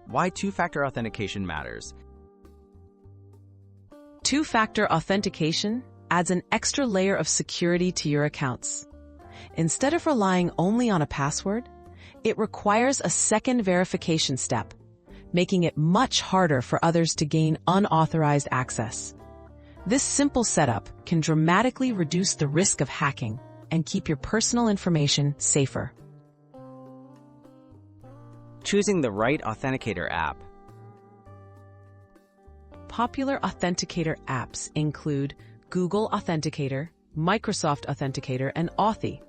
Why two-factor authentication matters. Two-factor authentication adds an extra layer of security to your accounts. Instead of relying only on a password, it requires a second verification step, making it much harder for others to gain unauthorized access. This simple setup can dramatically reduce the risk of hacking and keep your personal information safer. Choosing the right Authenticator app. Popular Authenticator apps include Google Authenticator, Microsoft Authenticator, and Authy.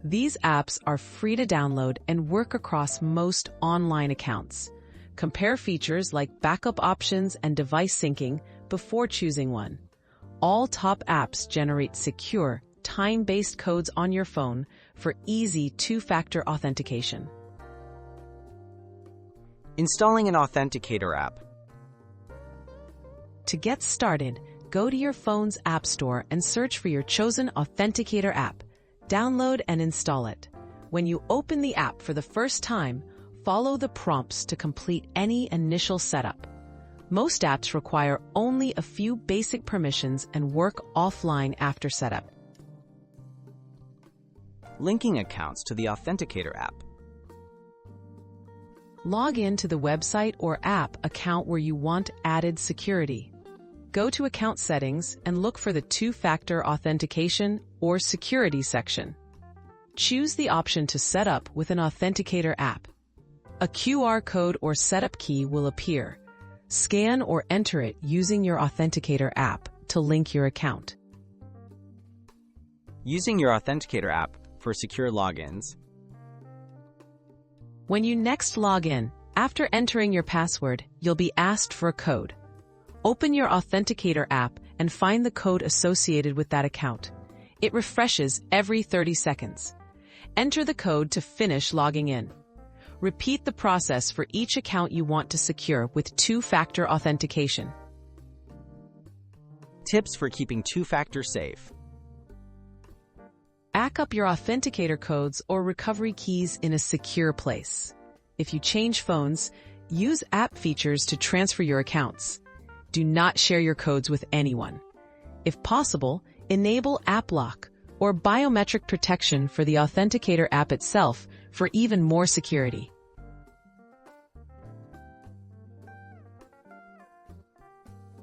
These apps are free to download and work across most online accounts. Compare features like backup options and device syncing before choosing one. All top apps generate secure, time-based codes on your phone for easy two-factor authentication. Installing an Authenticator app. To get started, go to your phone's App Store and search for your chosen Authenticator app. Download and install it. When you open the app for the first time, follow the prompts to complete any initial setup. Most apps require only a few basic permissions and work offline after setup. Linking accounts to the Authenticator app. Log in to the website or app account where you want added security. Go to Account Settings and look for the Two-Factor Authentication or Security section. Choose the option to set up with an Authenticator app. A QR code or setup key will appear. Scan or enter it using your Authenticator app to link your account. Using your Authenticator app for secure logins. When you next log in, after entering your password, you'll be asked for a code. Open your Authenticator app and find the code associated with that account. It refreshes every 30 seconds. Enter the code to finish logging in. Repeat the process for each account you want to secure with two-factor authentication. Tips for keeping two-factor safe. Back up your Authenticator codes or recovery keys in a secure place. If you change phones, use app features to transfer your accounts. Do not share your codes with anyone. If possible, enable App Lock or biometric protection for the Authenticator app itself for even more security.